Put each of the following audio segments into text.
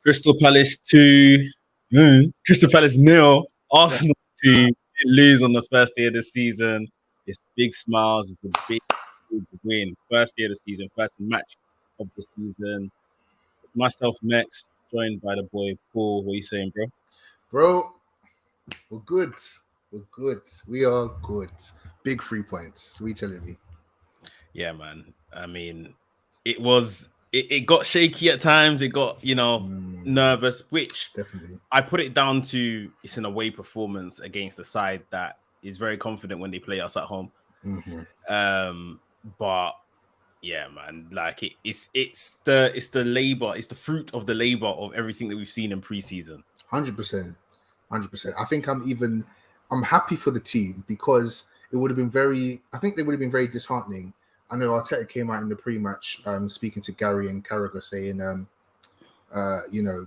Crystal Palace 2, Crystal Palace 0, Arsenal 2, lose on the first day of the season. It's big smiles, it's a big win. First day of the season, first match of the season. Myself next, joined by the boy Paul. What are you saying, bro? Bro, we're good. We're good. We are good. Big 3 points. What are you telling me? Yeah, man. I mean, it got shaky at times. It got, nervous, which Definitely. I put it down to it's an away performance against a side that is very confident when they play us at home. Mm-hmm. But yeah, man, like it's the labor, it's the fruit of the labor of everything that we've seen in preseason. 100%. 100%. I think I'm happy for the team because it would have been I think they would have been very disheartening. I know Arteta came out in the pre-match speaking to Gary and Carragher saying,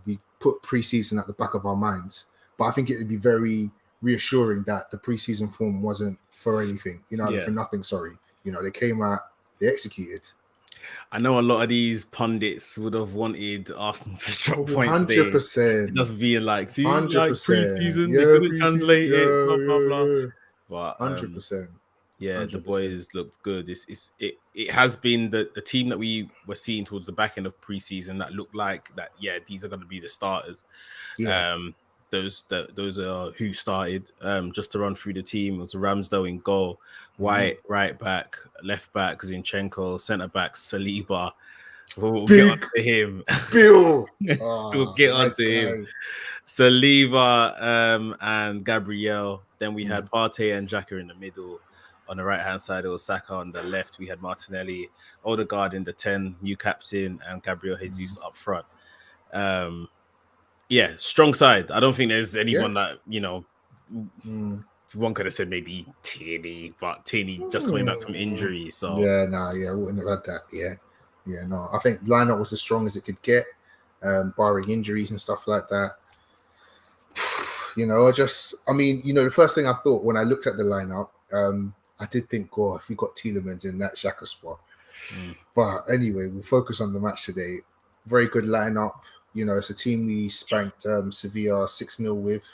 we put preseason at the back of our minds. But I think it would be very reassuring that the preseason form wasn't for anything, for nothing, sorry. They came out, they executed. I know a lot of these pundits would have wanted Arsenal to drop points 100%. Just being like, see, 100%. like preseason, they couldn't translate it, blah, blah, blah. But 100%. Yeah, 100%. The boys looked good. It has been the team that we were seeing towards the back end of preseason that looked like that. Yeah, these are going to be the starters. Yeah. Those are who started. Just to run through the team, it was Ramsdale in goal, White right back, left back Zinchenko, centre back Saliba. We'll get on to him. Bill. We'll get on to him. Saliba and Gabriel. Then we had Partey and Xhaka in the middle. On the right-hand side, it was Saka. On the left, we had Martinelli, Odegaard in the 10, new captain, and Gabriel Jesus up front. Yeah, strong side. I don't think there's anyone that, one could have said maybe Tierney, but Tierney just coming back from injury. So I wouldn't have had that. No. I think lineup was as strong as it could get, barring injuries and stuff like that. The first thing I thought when I looked at the lineup, I did think, if we got Tielemans in that Xhaka spot. But anyway, we'll focus on the match today. Very good lineup. It's a team we spanked Sevilla 6-0 with.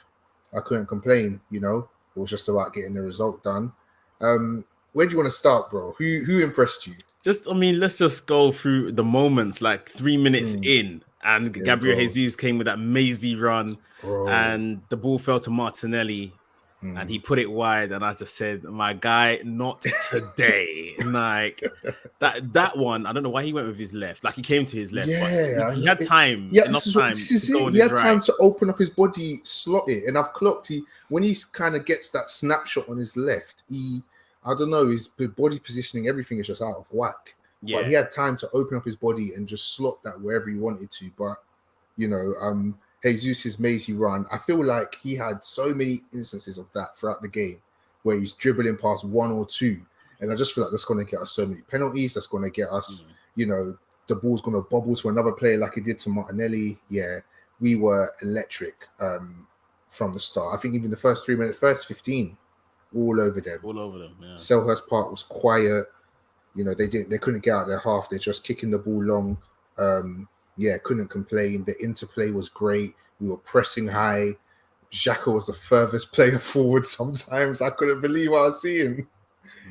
I couldn't complain, It was just about getting the result done. Where do you want to start, bro? Who impressed you? Let's just go through the moments, like 3 minutes in, and Gabriel Jesus came with that mazy run, and the ball fell to Martinelli, and he put it wide, and I just said, my guy, not today. Like that one, I don't know why he went with his left. Like he came to his left, but he had time, enough time to go on his right. He had time to open up his body, slot it, and I've clocked when he kind of gets that snapshot on his left, I don't know, his body positioning, everything is just out of whack. Yeah. But he had time to open up his body and just slot that wherever he wanted to. But, Jesus' mazy run, I feel like he had so many instances of that throughout the game where he's dribbling past one or two. And I just feel like that's going to get us so many penalties. That's going to get us, the ball's going to bobble to another player like it did to Martinelli. Yeah, we were electric from the start. I think even the first 3 minutes, first 15, all over them. Yeah. Selhurst Park was quiet. They couldn't get out their half. They're just kicking the ball long. Couldn't complain. The interplay was great. We were pressing high. Xhaka was the furthest player forward sometimes. I couldn't believe what I was seeing.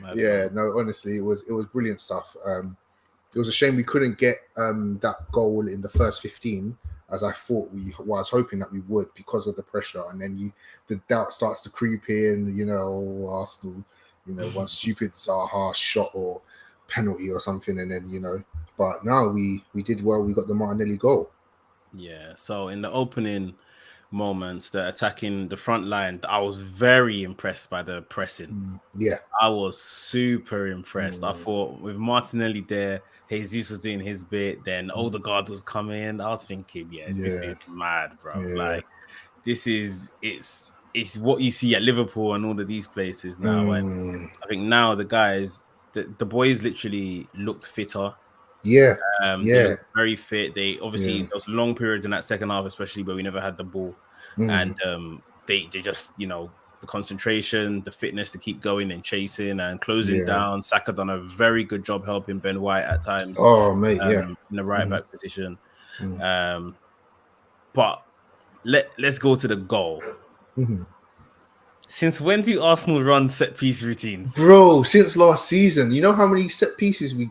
Honestly, it was brilliant stuff. It was a shame we couldn't get that goal in the first 15 as I thought was hoping that we would because of the pressure. And then the doubt starts to creep in, Arsenal, one stupid Zaha shot or penalty or something. And then, but now we did well. We got the Martinelli goal. Yeah. So in the opening moments, the attacking the front line, I was very impressed by the pressing. I was super impressed. I thought with Martinelli there, Jesus was doing his bit, then Odegaard was coming. I was thinking, this is mad, bro. Like it's what you see at Liverpool and all of these places now. And I think now the guys, the boys literally looked fitter. They looked very fit. They obviously there was long periods in that second half, especially where we never had the ball. And they just, the concentration, the fitness to keep going and chasing and closing down. Saka done a very good job helping Ben White at times. Oh, mate, in the right back position. But let's go to the goal. Mm-hmm. Since when do Arsenal run set piece routines? Bro, since last season, you know how many set pieces we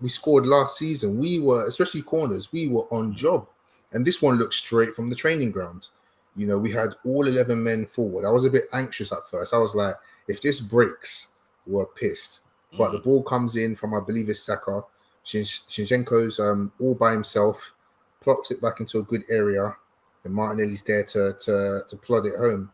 scored last season? We were, especially corners, we were on job. And this one looked straight from the training ground. You know, we had all 11 men forward. I was a bit anxious at first. I was like, if this breaks, we're pissed. But the ball comes in from, I believe it's Saka. Zinchenko's all by himself, plops it back into a good area, and Martinelli's there to plod it home.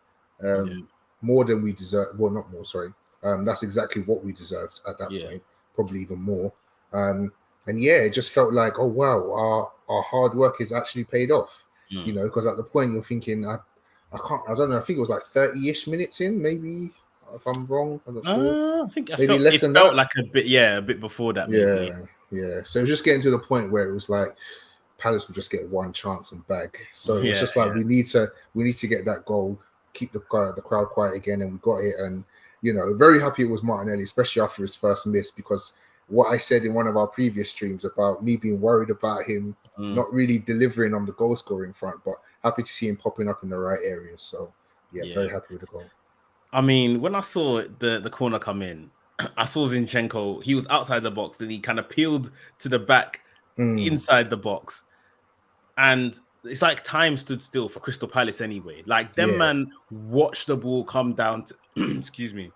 More than we deserve. Well, not more, sorry. That's exactly what we deserved at that point, probably even more. And yeah, it just felt like, oh wow, our hard work is actually paid off. You know, because at the point you're thinking, I don't know, I think it was like 30-ish minutes in, maybe, if I'm wrong, I'm not sure. I think maybe less than felt that. like a bit before that. Yeah, yeah. So it was just getting to the point where it was like Palace will just get one chance and bag. So it's just like we need to get that goal, keep the crowd quiet again, and we got it. And you know, very happy it was Martinelli, especially after his first miss, because what I said in one of our previous streams about me being worried about him not really delivering on the goal scoring front, but happy to see him popping up in the right areas. So yeah, very happy with the goal. I mean, when I saw the corner come in, I saw Zinchenko. He was outside the box, then he kind of peeled to the back inside the box, and it's like time stood still for Crystal Palace anyway. Like them man watched the ball come down to excuse me,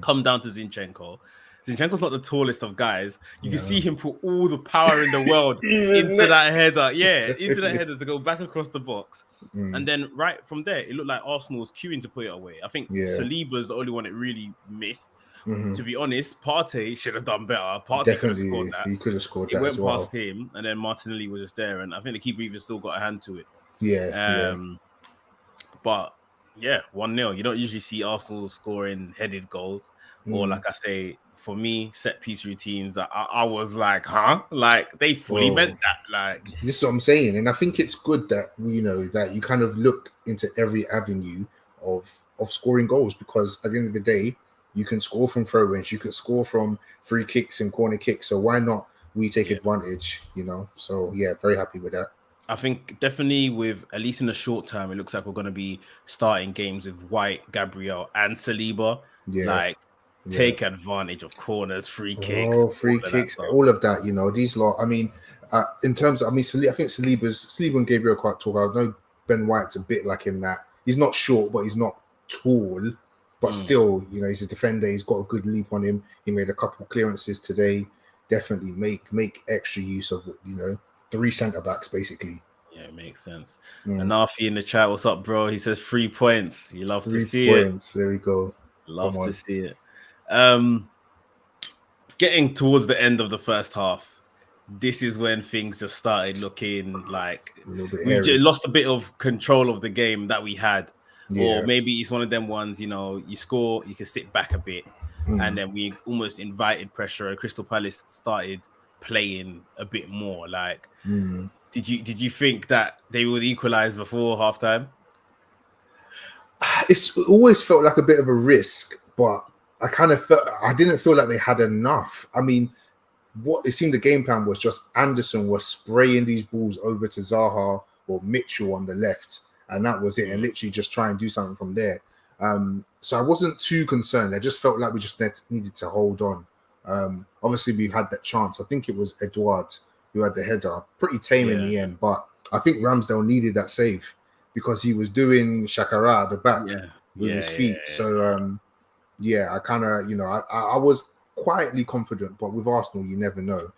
come down to Zinchenko. Zinchenko's not the tallest of guys. You can see him put all the power in the world into that header. Yeah, into that header to go back across the box. And then right from there, it looked like Arsenal was queuing to put it away. I think Saliba's the only one that really missed. To be honest, Partey should have done better. Partey could have scored that. He could have scored that. It went as well. past him, and then Martinelli was just there. And I think the keeper even still got a hand to it. But yeah, 1-0. You don't usually see Arsenal scoring headed goals. Or like I say, for me, set piece routines, I was like, huh? Like they fully meant that. Like this is what I'm saying. And I think it's good that that you kind of look into every avenue of scoring goals, because at the end of the day, you can score from throw-ins, you can score from free kicks and corner kicks. So why not we take advantage, So yeah, very happy with that. I think definitely with, at least in the short term, it looks like we're going to be starting games with White, Gabriel, and Saliba. Take advantage of corners, free kicks, all of that. These lot. I mean, in terms of, I think Saliba and Gabriel are quite tall. I know Ben White's a bit like in that he's not short, but he's not tall. But still, he's a defender. He's got a good leap on him. He made a couple clearances today. Definitely make extra use of 3 centre backs basically. Yeah, it makes sense. Anafi in the chat, what's up, bro? He says 3 points. You love to see it. There we go. Love to see it. Getting towards the end of the first half, this is when things just started looking like we lost a bit of control of the game that we had. Or maybe it's one of them ones, you score, you can sit back a bit, and then we almost invited pressure, and Crystal Palace started playing a bit more. Like, did you think that they would equalize before halftime? It always felt like a bit of a risk, but I didn't feel like they had enough. I mean, what it seemed the game plan was just Anderson was spraying these balls over to Zaha or Mitchell on the left, and that was it, and literally just try and do something from there. So I wasn't too concerned. I just felt like we just needed to hold on. Obviously, we had that chance. I think it was Edouard who had the header. Pretty tame in the end, but I think Ramsdale needed that save because he was doing Shakara at the back with his feet. So, I kind of, I was quietly confident, but with Arsenal, you never know,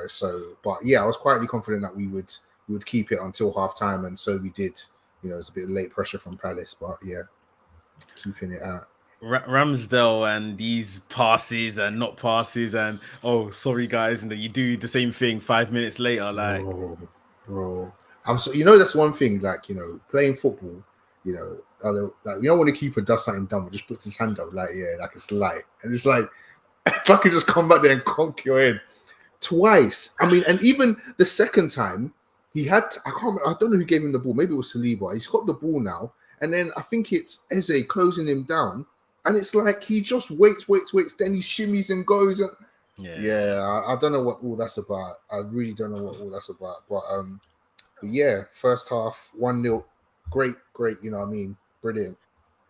So, but yeah, I was quietly confident that we would keep it until half time, and so we did. It's a bit late pressure from Palace, but yeah, keeping it out. Ramsdale and these passes and not passes, and sorry guys, and then you do the same thing 5 minutes later, like bro. I'm so that's one thing, like playing football, like when a keeper does something dumb, just puts his hand up, like it's light, and it's like if I could just come back there and conk your head twice. I mean, and even the second time he had, I don't know who gave him the ball. Maybe it was Saliba. He's got the ball now, and then I think it's Eze closing him down. And it's like he just waits, then he shimmies and goes. And I don't know what all that's about. I really don't know what all that's about. But But yeah, first half 1-0, great. You know what I mean? Brilliant.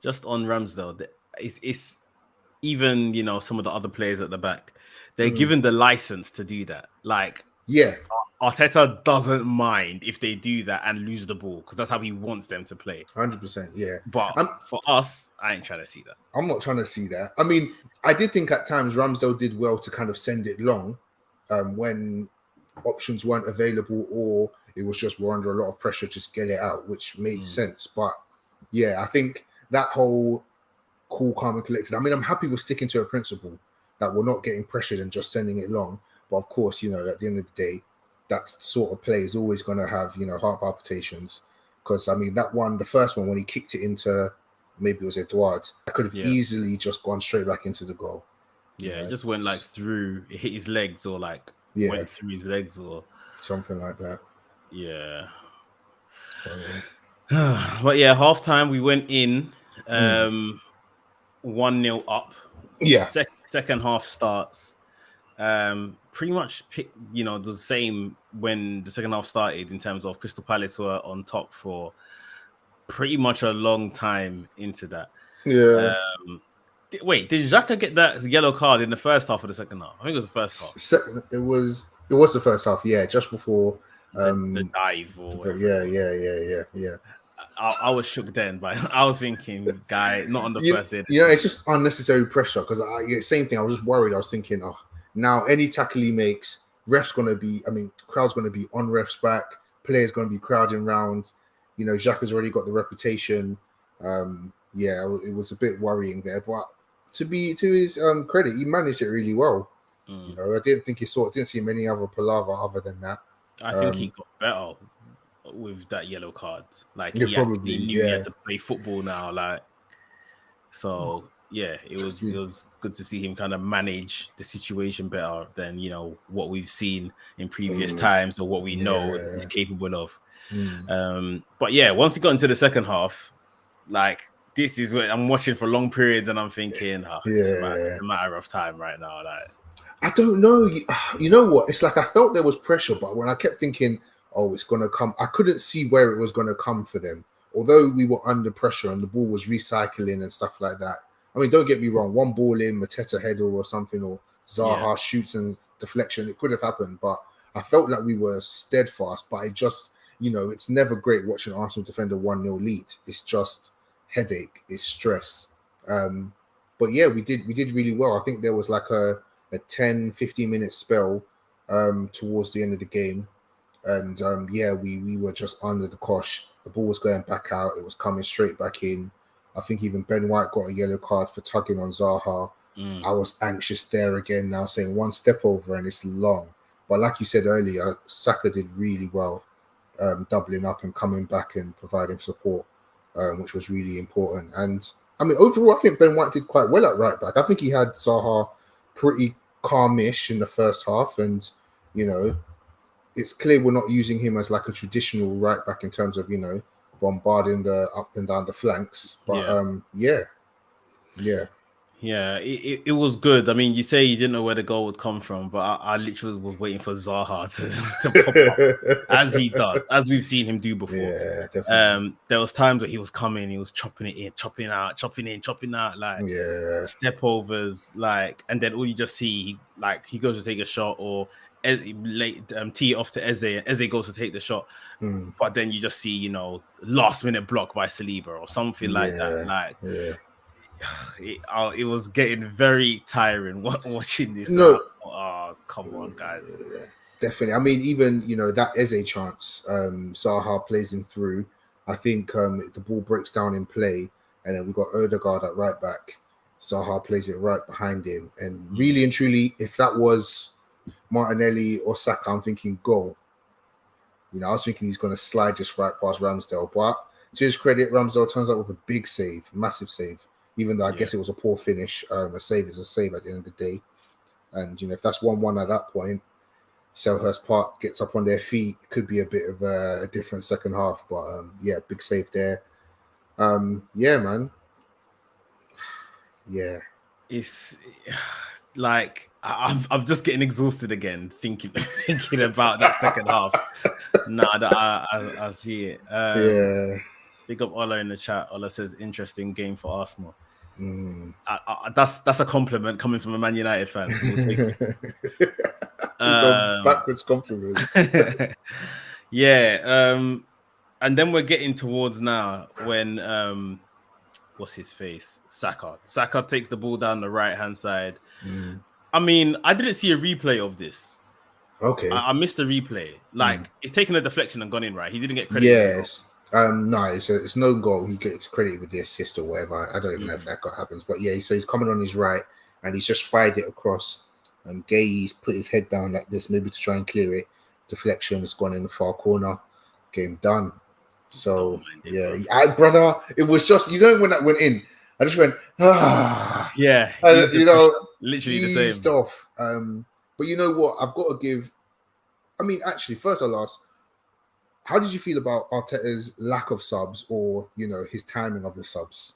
Just on Ramsdale, it's even some of the other players at the back, they're given the license to do that. Like, yeah, Arteta doesn't mind if they do that and lose the ball because that's how he wants them to play. 100%. Yeah, but for us, I ain't trying to see that. I'm not trying to see that. I mean, I did think at times Ramsdale did well to kind of send it long when options weren't available, or it was just we're under a lot of pressure to get it out, which made sense. But yeah, I think that whole cool, calm, and collected. I mean, I'm happy with sticking to a principle that we're not getting pressured and just sending it long. But of course, at the end of the day, that sort of play is always going to have, heart palpitations. Because, I mean, the first one, when he kicked it into, maybe it was Eduard, I could have easily just gone straight back into the goal. Yeah, it just went like through, it hit his legs or like went through his legs or something like that. Yeah. But yeah, halftime, we went in 1-0 up. Yeah. Second half starts. Pretty much the same when the second half started in terms of Crystal Palace were on top for pretty much a long time into that. Yeah. Wait, did Xhaka get that yellow card in the first half or the second half? I think it was the first half. It was the first half, yeah, just before the dive or whatever. Yeah. I was shook then, but I was thinking, guy, not on the first day. Yeah, it's just unnecessary pressure because same thing. I was just worried. I was thinking, now any tackle he makes, crowd's going to be on ref's back, players going to be crowding round. Xhaka's already got the reputation. It was a bit worrying there, but to his credit, he managed it really well. I didn't see many other palaver other than that. I think he got better with that yellow card. Like he actually knew he had to play football now. Like, so yeah, it was good to see him kind of manage the situation better than what we've seen in previous times or what we know he's capable of. But yeah, once we got into the second half, like this is what I'm watching for long periods, and I'm thinking, it's a matter of time right now. Like, I don't know. You know what? It's like I felt there was pressure, but when I kept thinking, it's going to come, I couldn't see where it was going to come for them. Although we were under pressure and the ball was recycling and stuff like that. I mean, don't get me wrong. One ball in, Mateta header or something, or Zaha shoots and deflection, it could have happened. But I felt like we were steadfast. But it just, it's never great watching Arsenal defend a 1-0 lead. It's just headache. It's stress. But yeah, we did really well. I think there was like a 10-15 minute spell towards the end of the game, and we were just under the cosh. The ball was going back out, it was coming straight back in. I think even Ben White got a yellow card for tugging on Zaha. I was anxious there again now, saying one step over and it's long. But like you said earlier, Saka did really well, doubling up and coming back and providing support, which was really important. And I mean, overall, I think Ben White did quite well at right back. I think he had Zaha pretty calmish in the first half, and it's clear we're not using him as like a traditional right back in terms of bombarding the up and down the flanks. But it was good. I mean, you say you didn't know where the goal would come from, but I literally was waiting for Zaha to pop up as he does, as we've seen him do before. Yeah, definitely. There was times where he was coming, he was chopping it in, chopping out, chopping in, chopping out, like step overs, like, and then all you just see, like, he goes to take a shot or tee it off to Eze, and Eze goes to take the shot, but then you just see, last minute block by Saliba or something like that. Like, it was getting very tiring watching this. No, come on, guys. Definitely. I mean, even that Eze chance, Zaha plays him through. I think the ball breaks down in play, and then we got Odegaard at right back. Zaha plays it right behind him, and really and truly, if that was Martinelli or Saka, I'm thinking goal. I was thinking he's going to slide just right past Ramsdale, but to his credit, Ramsdale turns out with a big save, massive save. Even though I guess it was a poor finish, a save is a save at the end of the day. And if that's 1-1 at that point, Selhurst Park gets up on their feet. It could be a bit of a different second half, but big save there. It's like I'm just getting exhausted again thinking about that second half. I see it. Yeah. Big up Ola in the chat. Ola says interesting game for Arsenal. Mm. That's a compliment coming from a Man United fan, so we'll take it. It's a backwards compliment. Yeah. And then we're getting towards now when what's his face? Saka. Saka takes the ball down the right-hand side. I mean, I didn't see a replay of this. Okay. I missed the replay. Like, it's taken a deflection and gone in, right? He didn't get credit. Yes. No, it's no goal. He gets credited with the assist or whatever. I don't even know if that happens. But yeah, so he's coming on his right and he's just fired it across. And Gay's put his head down like this, maybe to try and clear it. Deflection has gone in the far corner. Game done. So brother, it was just, you know, when that went in, I just went, yeah, you know, literally the same off. But you know what? I've got to give. I mean, actually, first or last, how did you feel about Arteta's lack of subs, or you know, his timing of the subs?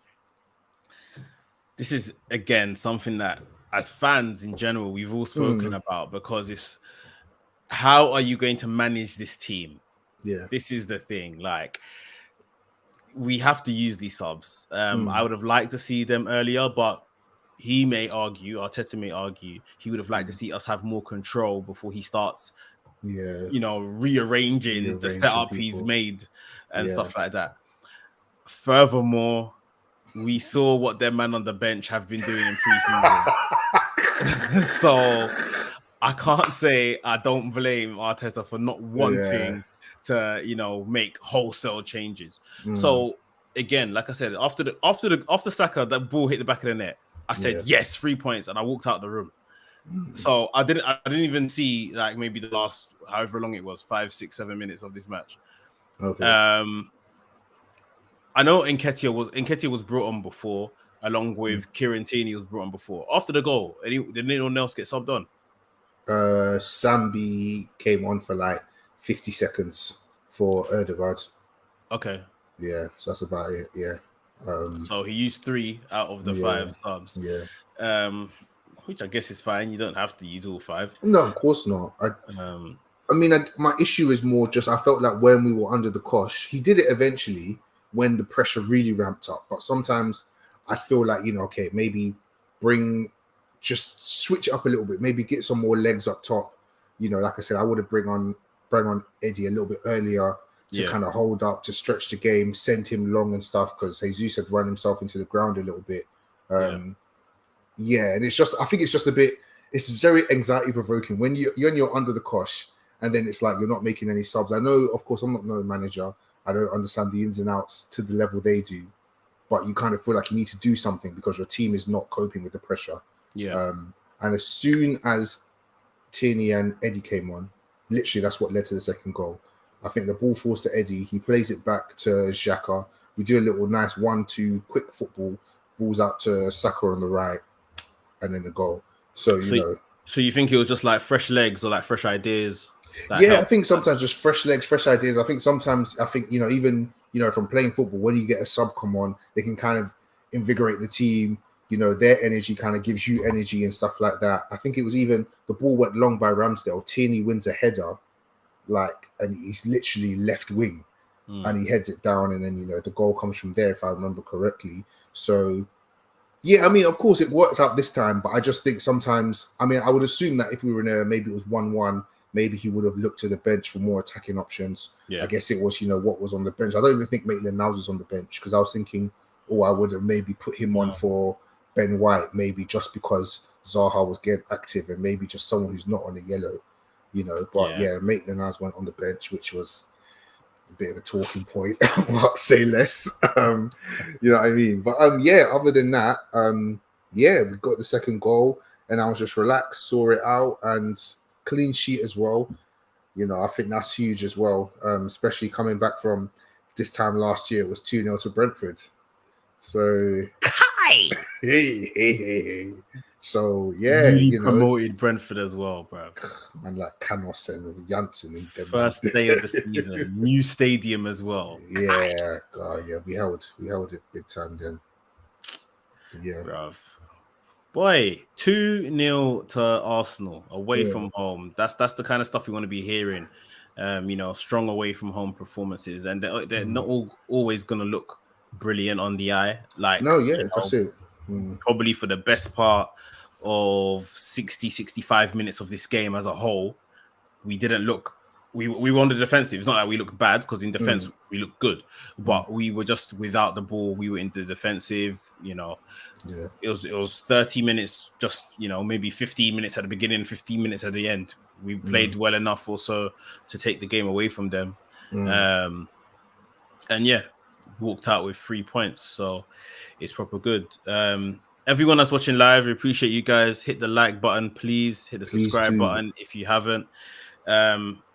This is again something that, as fans in general, we've all spoken about, because it's how are you going to manage this team? Yeah, this is the thing. Like, we have to use these subs. I would have liked to see them earlier, but Arteta may argue, he would have liked to see us have more control before he starts, you know, rearranging the setup he's made and stuff like that. Furthermore, we saw what their man on the bench have been doing in preseason. So I can't say I don't blame Arteta for not wanting to, you know, make wholesale changes. So again, like I said, after Saka, that ball hit the back of the net, I said yes, 3 points, and I walked out the room. So I didn't even see, like, maybe the last however long it was, 5, 6, 7 minutes of this match. Okay. I know Nketiah was brought on before, along with Kieran Tierney was brought on before. After the goal, did anyone else get subbed on? Sambi came on for like 50 seconds for Erdegaard. Okay. Yeah, so that's about it. Yeah. So he used 3 out of the 5 subs. Yeah. Which I guess is fine. You don't have to use all 5. No, of course not. I mean, my issue is more just I felt like when we were under the cosh, he did it eventually when the pressure really ramped up. But sometimes I feel like, you know, okay, maybe just switch it up a little bit. Maybe get some more legs up top. You know, like I said, I would have bring on Eddie a little bit earlier to kind of hold up, to stretch the game, send him long and stuff, because Jesus had run himself into the ground a little bit. And it's just, I think it's just a bit, it's very anxiety provoking when you're under the cosh, and then it's like you're not making any subs. I know, of course, I'm not no manager. I don't understand the ins and outs to the level they do, but you kind of feel like you need to do something because your team is not coping with the pressure. And as soon as Tierney and Eddie came on, literally that's what led to the second goal. I think the ball falls to Eddie. He plays it back to Xhaka. We do a little nice 1-2 quick football. Balls out to Saka on the right, and then the goal. So you think it was just like fresh legs or like fresh ideas? I think sometimes just fresh legs, fresh ideas. I think sometimes, you know, even, you know, from playing football, when you get a sub come on, they can kind of invigorate the team. You know, their energy kind of gives you energy and stuff like that. I think it was even the ball went long by Ramsdale. Tierney wins a header, and he's literally left wing, and he heads it down, and then, you know, the goal comes from there, if I remember correctly. So, yeah, I mean, of course, it worked out this time, but I just think sometimes, I mean, I would assume that if we were in maybe it was 1-1, maybe he would have looked to the bench for more attacking options. I guess it was, you know, what was on the bench. I don't even think Maitland-Niles was on the bench, because I was thinking, I would have maybe put him on for Ben White, maybe just because Zaha was getting active, and maybe just someone who's not on the yellow, you know. But Maitland-Niles went on the bench, which was a bit of a talking point, but say less. You know what I mean? But other than that, we got the second goal, and I was just relaxed, saw it out, and clean sheet as well. You know, I think that's huge as well, especially coming back from this time last year. It was 2-0 to Brentford. So hey. So really promoted Brentford as well, bro. Man, like Canos and Janssen and them. First day of the season, new stadium as well. Yeah, God, yeah, we held it big time then. But yeah, bruv. Boy, 2-0 to Arsenal away from home. That's the kind of stuff we want to be hearing. Strong away from home performances, and they're not always going to look brilliant on the eye. Like, that's it. Probably for the best part of 65 minutes of this game as a whole, we didn't look. We were on the defensive. It's not like we looked bad, because in defense we looked good, but we were just without the ball. We were in the defensive. It was 30 minutes, just maybe 15 minutes at the beginning, 15 minutes at the end. We played well enough also to take the game away from them, and walked out with 3 points. So it's proper good. Everyone that's watching live, we appreciate you guys. Hit the like button, please. Hit the subscribe button if you haven't.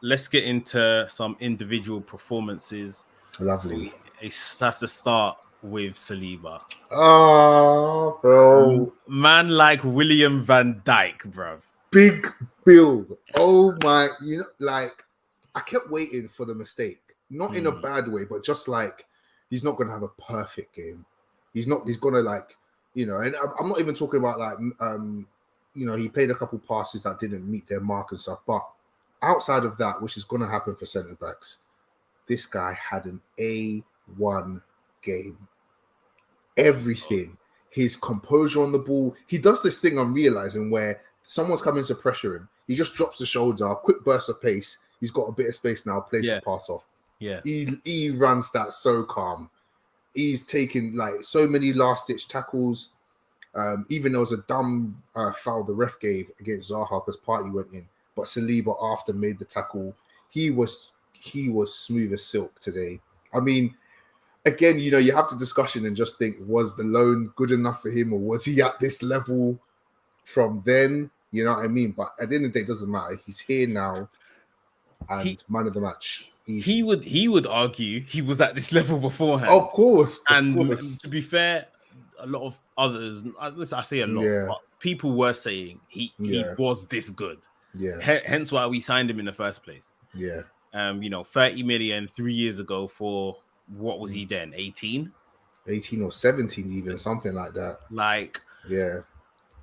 Let's get into some individual performances. Lovely. We have to start with Saliba. Oh, bro. Man like William van Dijk, bro. Big build. Oh my, I kept waiting for the mistake. Not in a bad way, but just like, he's not going to have a perfect game. He's going to and I'm not even talking about he played a couple passes that didn't meet their mark and stuff, but outside of that, which is going to happen for centre backs, this guy had an A1 game. Everything, his composure on the ball. He does this thing I'm realizing where someone's coming to pressure him. He just drops the shoulder, quick burst of pace. He's got a bit of space now, plays the pass off. Yeah. He runs that so calm. He's taken so many last-ditch tackles. Even there was a dumb foul the ref gave against Zaha because Partey went in. But Saliba, after made the tackle, he was smooth as silk today. I mean, again, you have the discussion and just think, was the loan good enough for him, or was he at this level from then? You know what I mean? But at the end of the day, it doesn't matter. He's here now, and man of the match. He would argue he was at this level beforehand. Of course. To be fair, a lot of others, I say a lot, but people were saying he was this good. Yeah. Hence why we signed him in the first place. Yeah. 30 million 3 years ago for what was he then? 18 or 17, even something like that.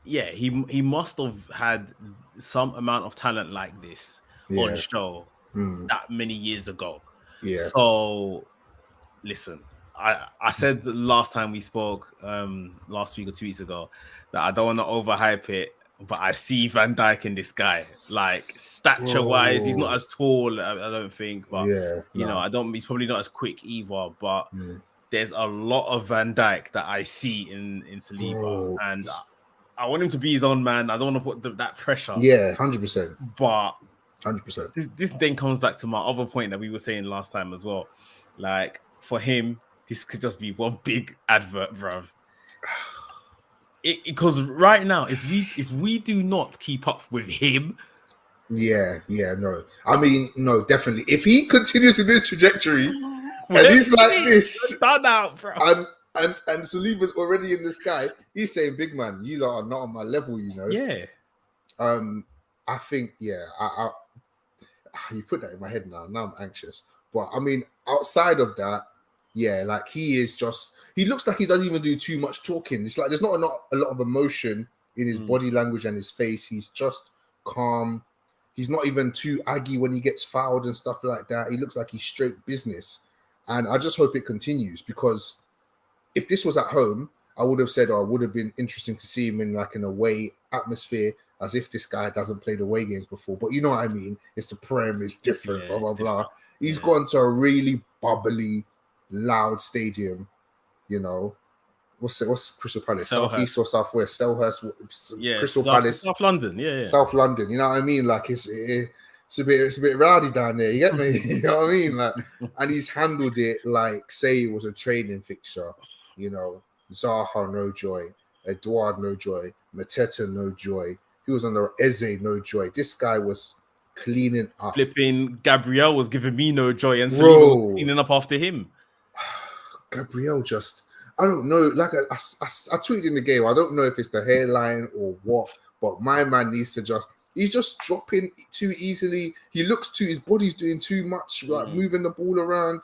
He must have had some amount of talent like this on show that many years ago. Yeah. So listen, I said last time we spoke, last week or 2 weeks ago, that I don't want to overhype it, but I see Van Dijk in this guy. Like, stature-wise, he's not as tall, I don't think. But, he's probably not as quick either. But there's a lot of Van Dijk that I see in Saliba. And I want him to be his own man. I don't want to put that pressure. Yeah, 100%. But 100%. This then comes back to my other point that we were saying last time as well. Like, for him, this could just be one big advert, bruv. Because right now, if we do not keep up with him, no. I mean, no, definitely. If he continues in this trajectory, and he's like this, done out, bro. And Saliba's already in the sky, he's saying, "Big man, you lot are not on my level," Yeah. I think, I you put that in my head now. Now I'm anxious, but I mean, outside of that. Yeah, like he looks like he doesn't even do too much talking. It's like there's not a lot of emotion in his body language and his face. He's just calm. He's not even too aggy when he gets fouled and stuff like that. He looks like he's straight business. And I just hope it continues, because if this was at home, I would have said, it would have been interesting to see him in like an away atmosphere, as if this guy doesn't play the away games before. But you know what I mean? It's the Prem, it's different, blah, blah, blah. He's gone to a really bubbly, loud stadium, what's Crystal Palace? Southeast or Southwest? Selhurst, Crystal Palace, South London, South London. You know what I mean? Like it's a bit rowdy down there. You get me? You know what I mean? Like, and he's handled it like say it was a training fixture. Zaha no joy, Edouard no joy, Mateta no joy. He was under Eze no joy. This guy was cleaning up. Flipping Gabriel was giving me no joy, and Saliba was cleaning up after him. Gabriel I don't know. Like I tweeted in the game, I don't know if it's the hairline or what, but my man needs to he's just dropping too easily. He looks his body's doing too much, like moving the ball around.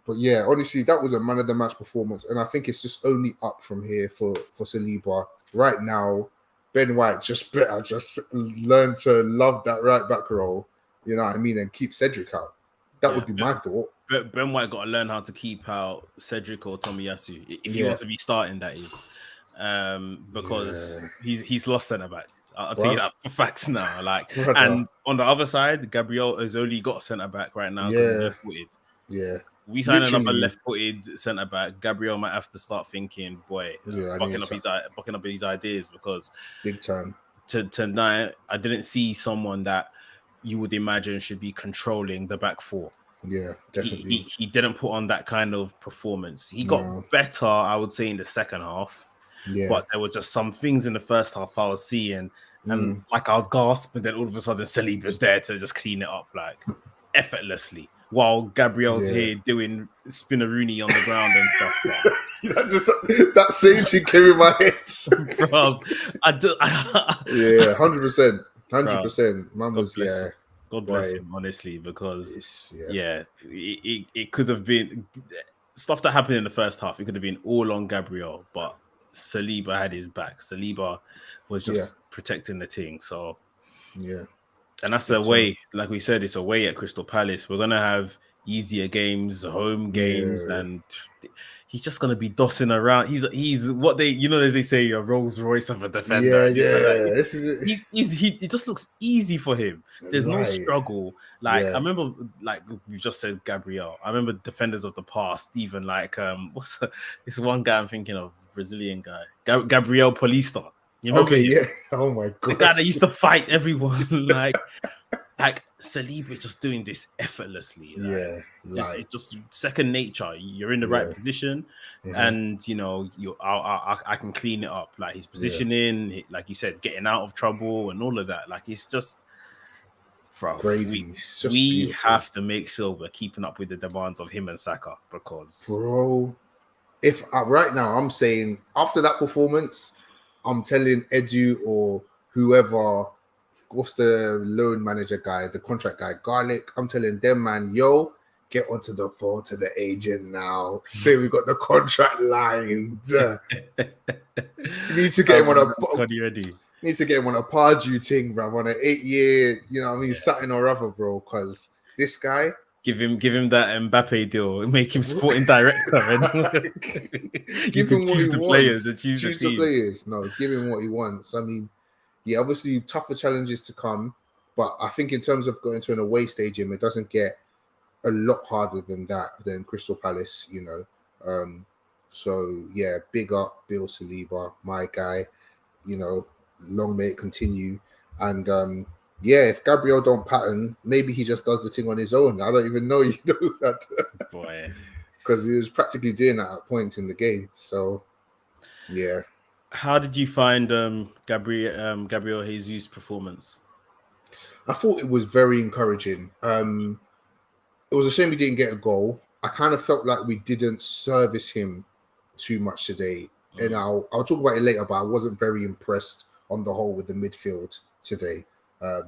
But yeah, honestly, that was a man of the match performance, and I think it's just only up from here for Saliba. right now, Ben White just better just learn to love that right back role, you know what I mean, and keep Cedric out. That would be my thought. Ben White got to learn how to keep out Cedric or Tomiyasu if he wants to be starting, that is. Because he's lost centre back. I'll tell you that for facts now. Like, and on the other side, Gabriel has only got centre back right now because he's left-footed. Yeah. We sign another left-footed centre back. Gabriel might have to start thinking, boy, bucking up his ideas, because big time. Tonight, I didn't see someone that you would imagine should be controlling the back four. Yeah, definitely. He didn't put on that kind of performance. He got better, I would say, in the second half. Yeah. But there were just some things in the first half I was seeing, and like I was gasp, and then all of a sudden Saliba's there to just clean it up like effortlessly, while Gabriel's here doing spinneroonie on the ground and stuff. That same came in my head, bro. 100%. Man was God bless him, honestly, because it could have been stuff that happened in the first half. It could have been all on Gabriel, but Saliba had his back. Saliba was just protecting the thing. So and that's the way, like we said, it's away at Crystal Palace. We're gonna have easier games, home games, and he's just gonna be dossing around. He's what they, as they say, a Rolls Royce of a defender. It just looks easy for him. There's no struggle. Like I remember, like we've just said, Gabriel. I remember defenders of the past, even like what's this one guy I'm thinking of, Brazilian guy, Gabriel Paulista. You remember him? Oh my god, the guy that used to fight everyone. like Saliba just doing this effortlessly. It's just second nature. You're in the right position, and I can clean it up. Like his positioning, like you said, getting out of trouble and all of that. Like it's just, bro. We have to make sure we're keeping up with the demands of him and Saka, because, bro, if right now I'm saying after that performance, I'm telling Edu or whoever, what's the loan manager guy, the contract guy, Garlic, I'm telling them, man, get onto the phone to the agent now. Say we got the contract lined. Need to get him on a Pardew thing, bro, on an 8-year, something or other, bro, because this guy, Give him that Mbappe deal. Make him sporting director. And give him what he wants. Players and choose the players. No, give him what he wants. I mean, obviously tougher challenges to come, but I think in terms of going to an away stadium, it doesn't get a lot harder than Crystal Palace. So yeah, big up Bill Saliba, my guy. Long may it continue, and if Gabriel don't pattern, maybe he just does the thing on his own. I don't even know, that. Boy. Because he was practically doing that at points in the game. So, yeah. How did you find Gabriel Jesus' performance? I thought it was very encouraging. It was a shame we didn't get a goal. I kind of felt like we didn't service him too much today. And I'll talk about it later, but I wasn't very impressed on the whole with the midfield today. But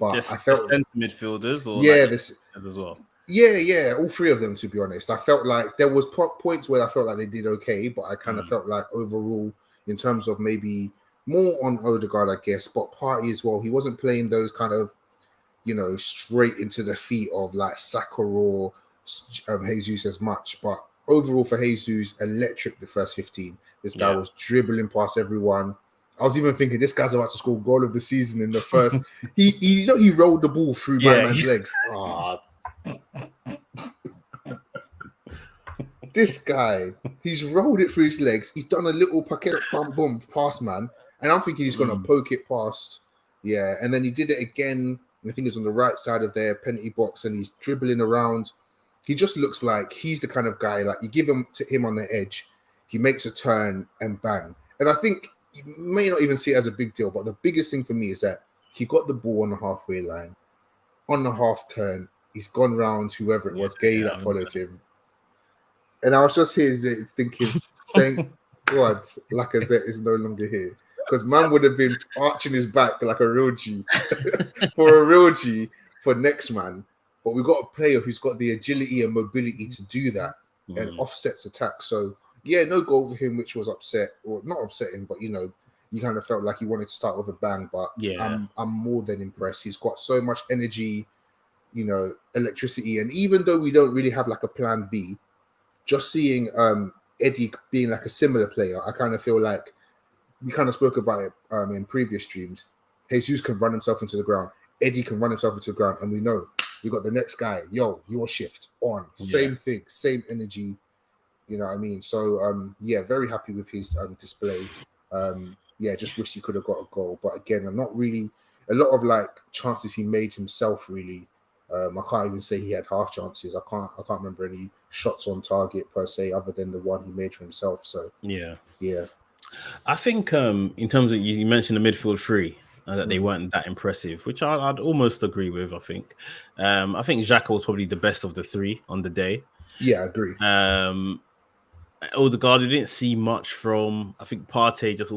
I felt centre midfielders, or this as well. Yeah, all three of them. To be honest, I felt like there was points where I felt like they did okay, but I kind of felt like overall, in terms of maybe more on Odegaard, I guess, but Partey as well. He wasn't playing those kind of, straight into the feet of like Saka or Jesus as much. But overall, for Jesus, electric the first 15. This guy was dribbling past everyone. I was even thinking this guy's about to score goal of the season in the first. he rolled the ball through my man's legs. This guy, he's rolled it through his legs. He's done a little packet boom pass, man, and I'm thinking he's gonna poke it past. Yeah, and then he did it again. I think it's on the right side of their penalty box, and he's dribbling around. He just looks like he's the kind of guy, like you give him to him on the edge, he makes a turn and bang. And I think you may not even see it as a big deal, but the biggest thing for me is that he got the ball on the halfway line, on the half turn. He's gone round whoever it was, Gay, that followed him. And I was just here thinking, thank God Lacazette is no longer here. Because man would have been arching his back like a real G for next man. But we've got a player who's got the agility and mobility to do that and offsets attacks. So, yeah, no goal for him, which was upset, or not upsetting, but, you kind of felt like he wanted to start with a bang. But I'm more than impressed. He's got so much energy, you know, electricity, and even though we don't really have like a plan B, just seeing Eddie being like a similar player, I kind of feel like we kind of spoke about it in previous streams. Jesus can run himself into the ground. Eddie can run himself into the ground, and we know we got the next guy. Yo, your shift on. Same thing, same energy. You know what I mean? So yeah, very happy with his display. Yeah, just wish he could have got a goal, but again, I'm not really a lot of like chances he made himself. Really, I can't even say he had half chances. I can't remember any shots on target per se, other than the one he made for himself. So yeah. I think in terms of you mentioned the midfield three. That they weren't that impressive, which I'd almost agree with. I think Xhaka was probably the best of the three on the day. Yeah, I agree. Odegaard, we didn't see much from. I think Partey just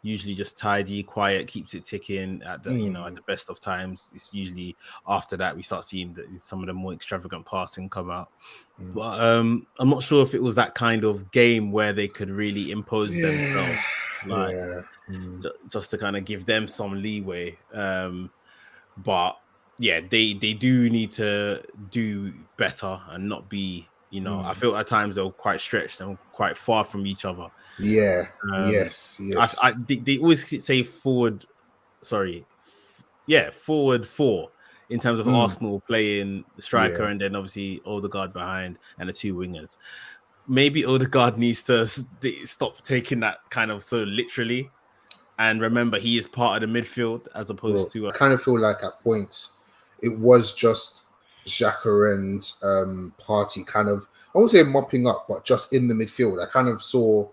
usually just tidy, quiet, keeps it ticking at the at the best of times. It's usually after that we start seeing some of the more extravagant passing come out. But I'm not sure if it was that kind of game where they could really impose themselves, like just to kind of give them some leeway. But yeah, they do need to do better and not be. I feel at times they were quite stretched and quite far from each other. Yeah. Yes. They always say forward. Forward four in terms of Arsenal playing the striker and then obviously Odegaard behind and the two wingers. Maybe Odegaard needs to stop taking that kind of so literally and remember he is part of the midfield as opposed to. I kind of feel like at points it was just Xhaka and Partey kind of, I won't say mopping up, but just in the midfield. I kind of saw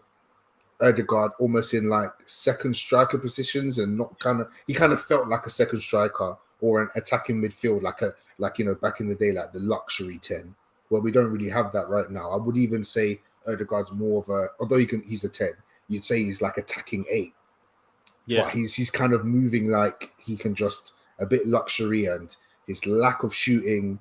Odegaard almost in like second striker positions and he kind of felt like a second striker or an attacking midfield, like back in the day, like the luxury 10, where we don't really have that right now. I would even say Odegaard's more of although he's a 10, you'd say he's like attacking 8. Yeah. But he's kind of moving like he can just a bit luxury, and his lack of shooting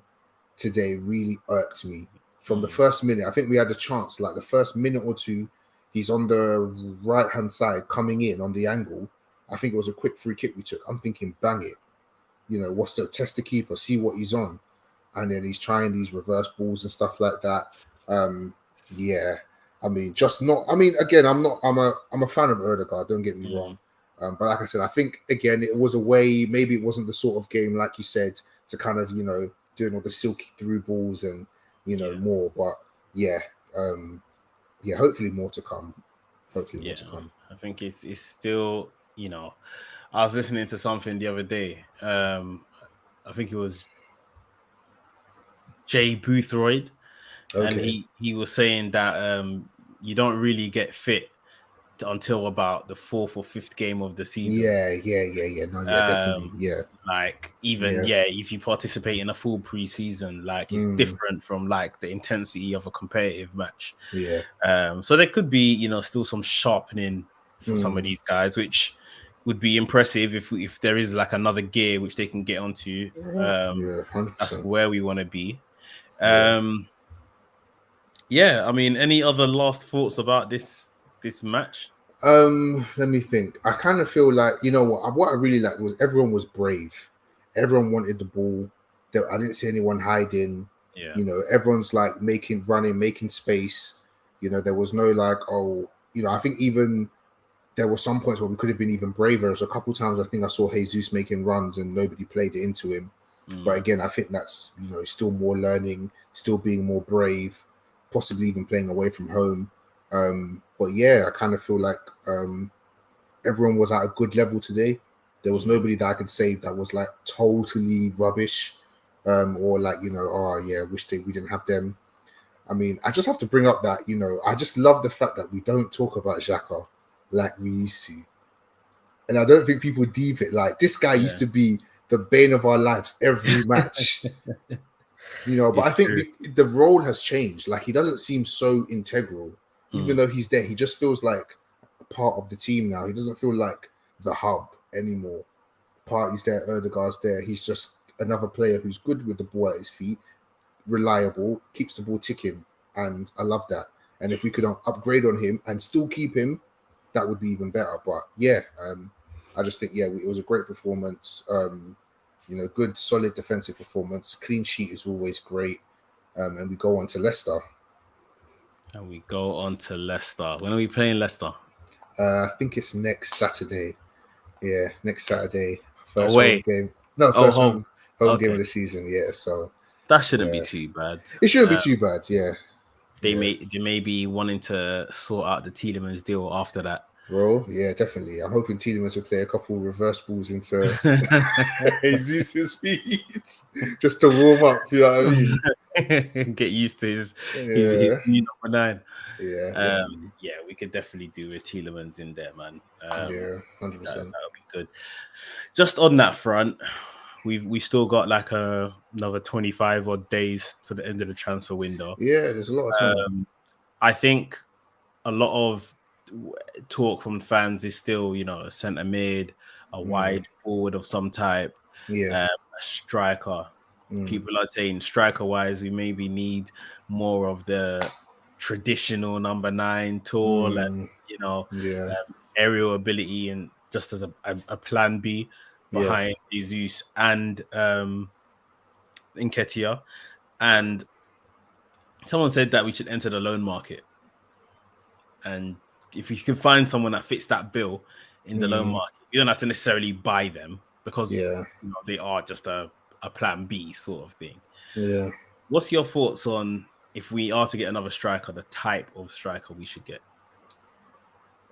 today really irked me. From the first minute, I think we had a chance, like the first minute or two, he's on the right-hand side coming in on the angle. I think it was a quick free kick we took. I'm thinking, bang it. What's the test the keeper, see what he's on. And then he's trying these reverse balls and stuff like that. Yeah. I mean, again, I'm a fan of Odegaard, don't get me wrong. But like I said, I think, again, it was a way, maybe it wasn't the sort of game, like you said, to kind of, doing all the silky through balls and, more. But, yeah, hopefully more to come. More to come. I think it's still, I was listening to something the other day. I think it was Jay Boothroyd. Okay. And he was saying that you don't really get fit until about the 4th or 5th game of the season. Yeah. No, definitely. Yeah. Like even if you participate in a full preseason, like it's different from like the intensity of a competitive match. Yeah. So there could be, still some sharpening for some of these guys, which would be impressive if there is like another gear which they can get onto. That's where we want to be. I mean, any other last thoughts about this match? Let me think. I kind of feel like, what I really liked was everyone was brave. Everyone wanted the ball. I didn't see anyone hiding. Yeah. Everyone's like running, making space. There was no like, I think even there were some points where we could have been even braver. There's a couple times I think I saw Jesus making runs and nobody played it into him. But again, I think that's, still more learning, still being more brave, possibly even playing away from home. But yeah, I kind of feel like everyone was at a good level today. There was nobody that I could say that was like totally rubbish, or like, wish we didn't have them. I mean, I just have to bring up that, I just love the fact that we don't talk about Xhaka like we used to. And I don't think people deep it. Like, this guy used to be the bane of our lives every match. But I think the role has changed. Like, he doesn't seem so integral. Even though he's there, he just feels like a part of the team now. He doesn't feel like the hub anymore. Partey's there, Odegaard's there. He's just another player who's good with the ball at his feet, reliable, keeps the ball ticking. And I love that. And if we could upgrade on him and still keep him, that would be even better. But yeah, I just think it was a great performance. Good solid defensive performance. Clean sheet is always great. And we go on to Leicester. And we go on to Leicester. When are we playing Leicester? I think it's next Saturday. Yeah, next Saturday. First Away. home game. No, Oh, first home game of the season. Yeah, so that shouldn't be too bad. It shouldn't be too bad. Yeah, they may be wanting to sort out the Tielemans deal after that. Bro, yeah, definitely. I'm hoping Tielemans will play a couple reverse balls into Jesus' feet just to warm up. You know what I mean? Get used to his new number 9. Yeah, definitely. Yeah, we could definitely do a Tielemans in there, man. 100%. That would be good. Just on that front, we still got like another 25 odd days to the end of the transfer window. Yeah, there's a lot of time. I think a lot of talk from fans is still, a centre mid, a wide forward of some type, a striker. People are saying striker wise, we maybe need more of the traditional number 9, tall and aerial ability, and just as a plan B behind Jesus and Nketiah. And someone said that we should enter the loan market, and if you can find someone that fits that bill in the loan market, you don't have to necessarily buy them, because they are just a plan B sort of thing. Yeah. What's your thoughts on, if we are to get another striker, the type of striker we should get?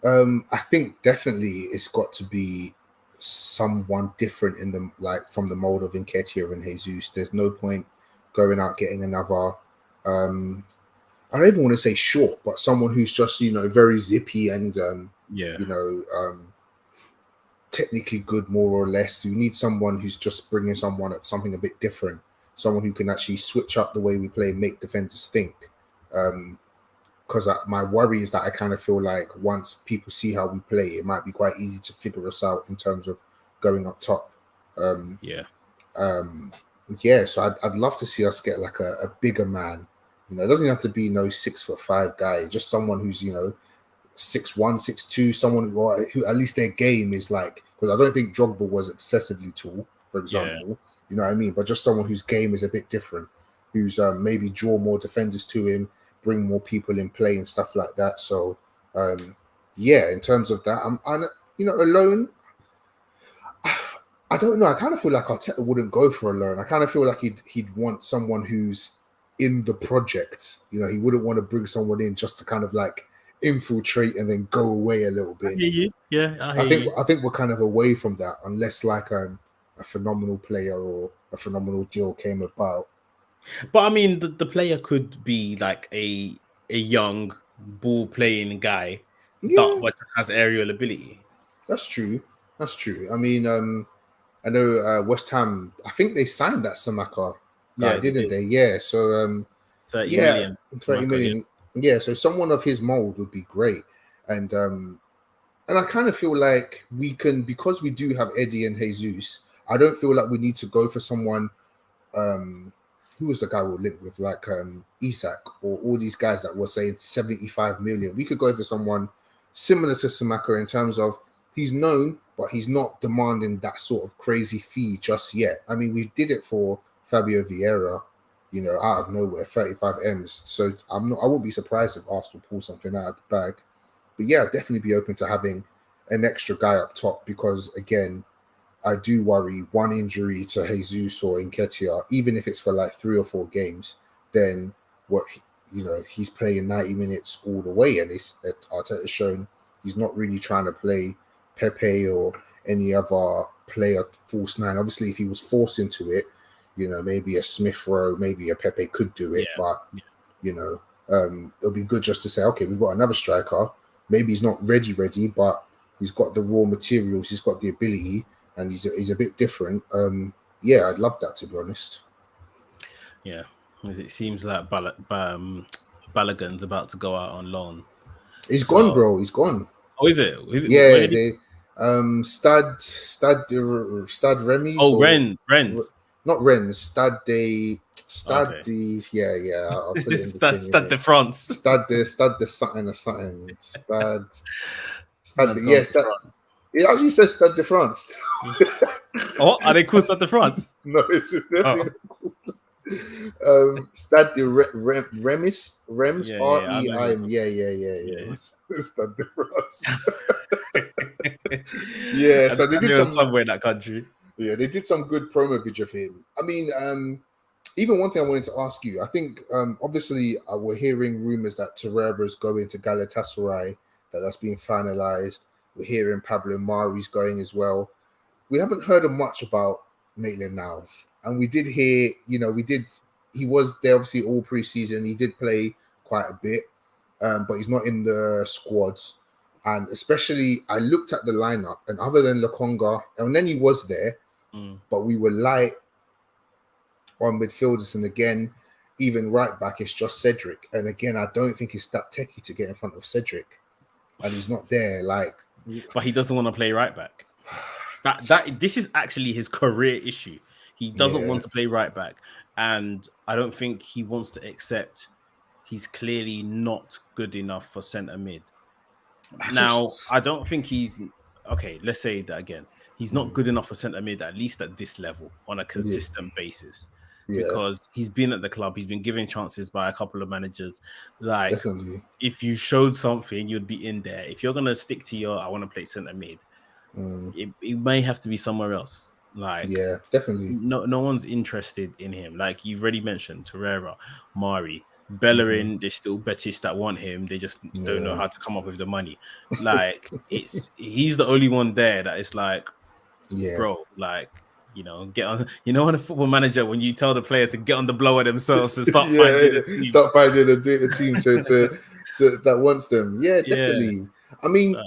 I think definitely it's got to be someone different from the mold of Nketiah and Jesus. There's no point going out getting another. I don't even want to say short, but someone who's just very zippy and technically good, more or less. You need someone who's just bringing something a bit different. Someone who can actually switch up the way we play, make defenders think. Because my worry is that I kind of feel like once people see how we play, it might be quite easy to figure us out in terms of going up top. So I'd love to see us get like a bigger man. It doesn't have to be no 6'5" guy, just someone who's 6'1", 6'2", someone who at least their game is like, because I don't think Drogba was excessively tall, for example. You know what I mean? But just someone whose game is a bit different, who's maybe draw more defenders to him, bring more people in play and stuff like that. So in terms of that, I'm alone. I don't know. I kind of feel like Arteta wouldn't go for a loan. I kind of feel like he'd want someone who's in the project. He wouldn't want to bring someone in just to kind of like infiltrate and then go away a little bit. I hear you. Yeah, I think we're kind of away from that, unless like a phenomenal player or a phenomenal deal came about. But I mean, the player could be like a young ball playing guy, but just has aerial ability. That's true. I mean, I know West Ham, I think they signed that Samaka guy, didn't they? Yeah. So 30 million. 30 million. Yeah. So someone of his mold would be great. And I kind of feel like we can, because we do have Eddie and Jesus, I don't feel like we need to go for someone. Who was the guy we'll link with, like Isak or all these guys that were saying 75 million? We could go for someone similar to Samaka in terms of he's known, but he's not demanding that sort of crazy fee just yet. I mean, we did it for Fabio Vieira, out of nowhere, 35 M's. So I won't be surprised if Arsenal pull something out of the bag. But yeah, I'd definitely be open to having an extra guy up top, because again, I do worry one injury to Jesus or Nketiah, even if it's for like 3 or 4 games, then he's playing 90 minutes all the way, and Arteta's shown he's not really trying to play Pepe or any other player false 9. Obviously, if he was forced into it, maybe a Smith Rowe, maybe a Pepe could do it, but it'll be good just to say, okay, we've got another striker. Maybe he's not ready, but he's got the raw materials, he's got the ability, and he's a bit different. I'd love that, to be honest. Yeah, it seems like Balogun's about to go out on loan. He's gone, bro. He's gone. Oh, is it? Yeah, Stade Remis. Oh, Rennes. Not Rennes. Stade de. Yeah. I'll put it in the Stade de France. Stade de something or something. Yes, that it actually says Stade de France. Oh, are they called Stade de France? No, it's definitely Stade de Rems, REIM. Yeah. Stade de France. Yeah, so they did some somewhere in that country. Yeah, they did some good promo video of him. I mean, even one thing I wanted to ask you, I think obviously we're hearing rumors that Torreira is going to Galatasaray, that's being finalized. We're hearing Pablo Mari's going as well. We haven't heard much about Maitland-Niles, and we did hear, he was there obviously all preseason. He did play quite a bit, but he's not in the squads. And especially, I looked at the lineup, and other than Lokonga, and then he was there, but we were light on midfielders, and again, even right back, it's just Cedric. And again, I don't think it's that techie to get in front of Cedric, and he's not there. But he doesn't want to play right back. This is actually his career issue. He doesn't want to play right back, and I don't think he wants to accept he's clearly not good enough for centre mid. I don't think he's okay. Let's say that again. He's not good enough for centre mid, at least at this level, on a consistent basis. Because he's been at the club, he's been given chances by a couple of managers. Definitely. If you showed something, you'd be in there. If you're gonna stick to I want to play centre mid, it may have to be somewhere else. Definitely. No one's interested in him. Like you've already mentioned, Torreira, Mari, Bellerin. There's still Betis that want him. They just don't know how to come up with the money. He's the only one there that is bro, get on. On a football manager, when you tell the player to get on the blower themselves and start finding a team to that wants them. Yeah, definitely. I mean,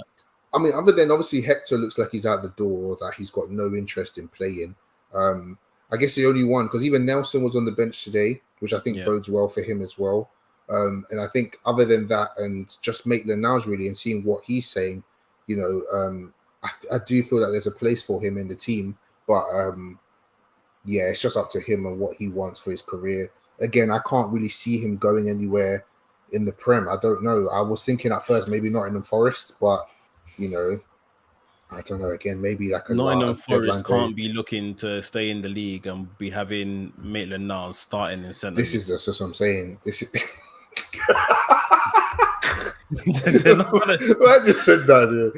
other than obviously Hector looks like he's out the door, or that he's got no interest in playing. I guess the only one, because even Nelson was on the bench today, which I think bodes well for him as well. And I think other than that, and just Maitland-Niles really, and seeing what he's saying, I do feel that there's a place for him in the team. But it's just up to him and what he wants for his career. Again, I can't really see him going anywhere in the Prem. I don't know. I was thinking at first maybe Nottingham Forest, but I don't know. Again, maybe like Nottingham Forest can't be looking to stay in the league and be having Maitland-Niles starting in centre. This is just what I'm saying. This is. I just said that.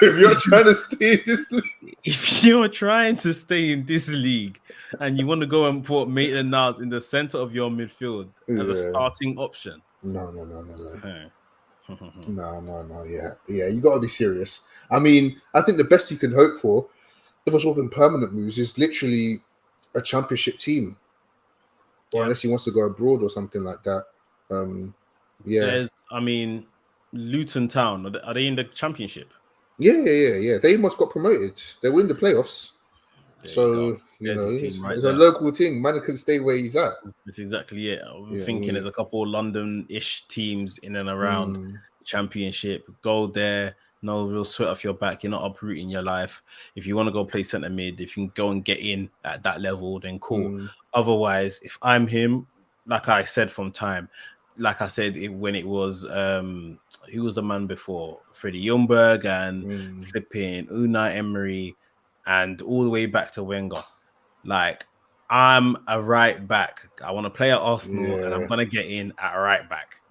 If you're trying to stay in this league, if you're trying to stay in this league, and you want to go and put Maitland-Niles in the center of your midfield as a starting option, no. Yeah. You got to be serious. I mean, I think the best you can hope for, if we're talking permanent moves, is literally a championship team, or unless he wants to go abroad or something like that. Luton Town, are they in the championship? Yeah. They almost got promoted. They win the playoffs. It's a local team. Man can stay where he's at. That's exactly it. I'm thinking there's a couple of London-ish teams in and around the championship. Go there. No real sweat off your back. You're not uprooting your life. If you want to go play centre mid, if you can go and get in at that level, then cool. Otherwise, if I'm him, like I said from time, when it was who was the man before? Freddie Ljungberg and flipping Unai Emery and all the way back to Wenger. I'm a right back. I want to play at Arsenal and I'm gonna get in at right back.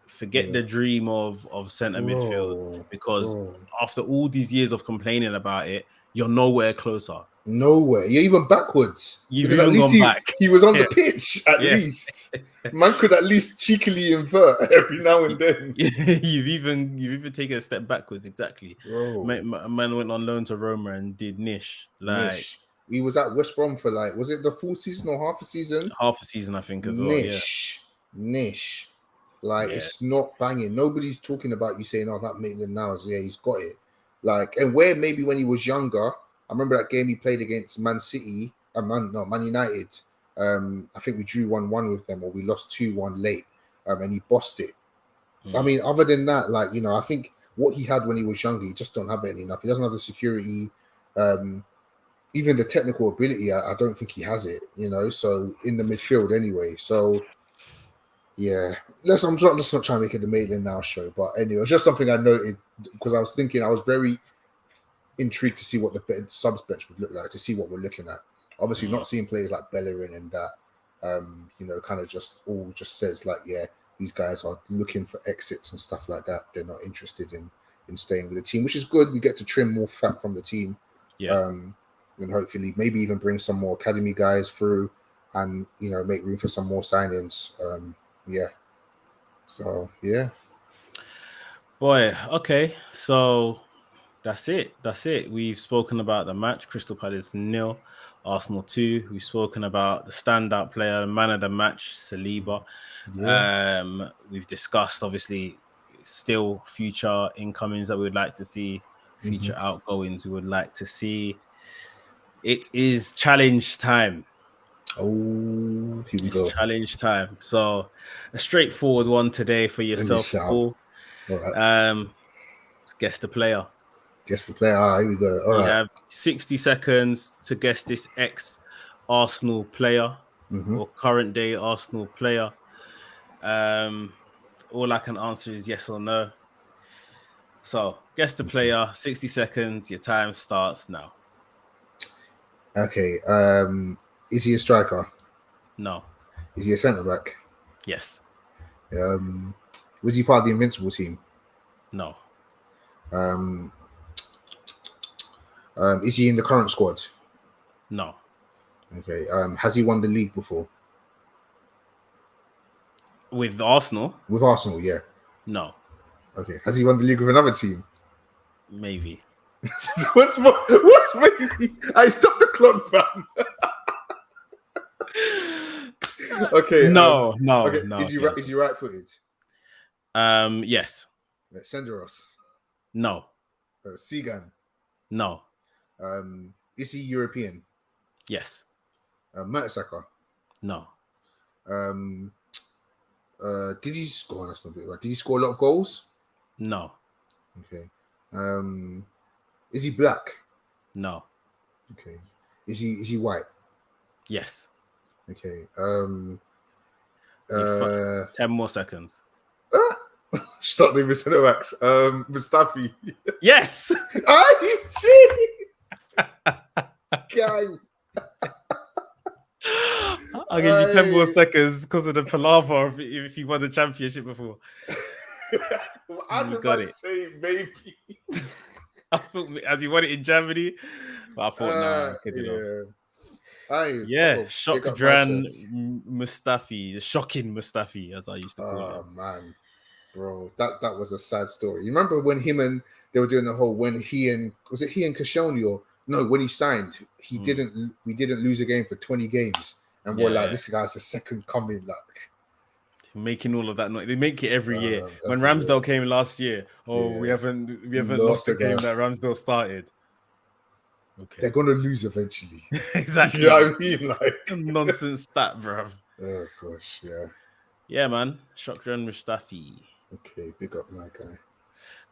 Forget the dream of centre midfield, because after all these years of complaining about it, you're nowhere closer. Nowhere. You're even backwards. Because at least he was on the pitch, at least. Man could at least cheekily invert every now and then. You've even taken a step backwards, exactly. Man went on loan to Roma and did Nish. He was at West Brom for was it the full season or half a season? Half a season, I think, as well. Nish. It's not banging. Nobody's talking about you saying, "Oh, that Maitland-Niles, he's got it." And where maybe when he was younger, I remember that game he played against Man City, Man United. I think we drew 1-1 with them, or we lost 2-1 late, and he bossed it. I mean, other than that, I think what he had when he was younger, he just don't have it enough. He doesn't have the security, even the technical ability. I don't think he has it, So in the midfield anyway. So yeah, I'm just not trying to make it the Maitland-Niles show, but anyway, it's just something I noted because I was thinking, I was very intrigued to see what the subs bench would look like, to see what we're looking at. Obviously, not seeing players like Bellerin and that, kind of just says like, yeah, these guys are looking for exits and stuff like that. They're not interested in staying with the team, which is good. We get to trim more fat from the team, and hopefully maybe even bring some more academy guys through, and make room for some more signings. So yeah. Boy, okay, so that's it. We've spoken about the match, Crystal Palace 0, Arsenal 2. We've spoken about the standout player, the man of the match, Saliba. Yeah. We've discussed, obviously, still future incomings that we would like to see, future outgoings we would like to see. It is challenge time. Oh, here we go. Challenge time. So a straightforward one today for yourself, Paul. All right. Guess the player. Guess the player. Here we go. All right. You have 60 seconds to guess this ex-Arsenal player or current day Arsenal player. All I can answer is yes or no. So, guess the player, 60 seconds. Your time starts now. Okay. Is he a striker? No. Is he a centre-back? Yes. Was he part of the Invincible team? No. Is he in the current squad? No. Okay. Has he won the league before? With Arsenal? With Arsenal, yeah. No. Okay. Has he won the league with another team? Maybe. What's maybe? I stopped the clock, fam. Okay. No. Okay. No. Is he right-footed? Yes. Senderos? No. Segan? No. Is he European? Yes. Mertesacker? No. Did he score? That's not a bit right. Did he score a lot of goals? No. Okay. Is he black? No. Okay. Is he white? Yes. Okay. 10 more seconds. Stop the centre backs. Mustafi. Yes. Oh, jeez. Gang. I'll give you 10 more seconds because of the palaver if you won the championship before. I got it. Say maybe. I thought as you won it in Germany, but I thought Shokdran Mustafi, the shocking Mustafi, as I used to call him. Oh man, bro, that was a sad story. You remember when they were doing the whole when he and Koscielny or no, when he signed, we didn't lose a game for 20 games, and we're like, this guy's a second coming, like. Making all of that noise. They make it every year. When Ramsdale came last year, we haven't lost a game that Ramsdale started. Okay. They're gonna lose eventually. Exactly. You know what I mean? Like nonsense stat, bro. Oh gosh, yeah. Yeah, man. Shokdran Mustafi. Okay, big up my guy.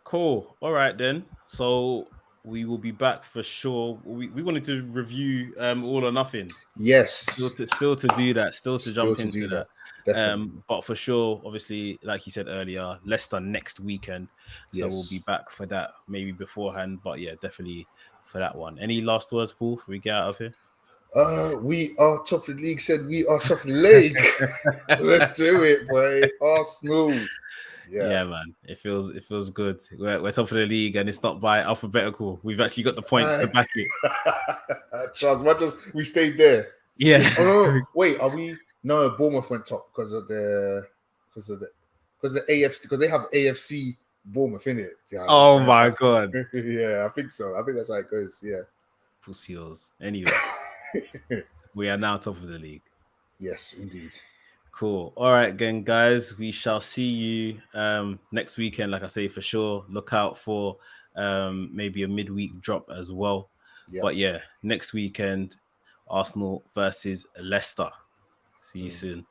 Cool. All right then. So we will be back for sure. We wanted to review All or Nothing. Yes. Still to do that. Still to jump into that. But for sure, obviously, like you said earlier, Leicester next weekend. So we'll be back for that maybe beforehand. But yeah, definitely for that one. Any last words, Paul, before we get out of here? We are top of the league. Said we are top of the league. Let's do it, boy. Arsenal. Yeah, man. It feels good. We're top of the league, and it's not by alphabetical. We've actually got the points to back it. Charles, much as we stayed there. Yeah. Oh, wait, are we? No, Bournemouth went top because of the AFC, because they have AFC Bournemouth in it. Yeah, oh my god. Yeah, I think so. I think that's how it goes. Yeah. Pussies. Anyway, we are now top of the league. Yes, indeed. Cool. All right, again, guys. We shall see you next weekend. Like I say, for sure. Look out for maybe a midweek drop as well. Yep. But yeah, next weekend, Arsenal versus Leicester. See you soon.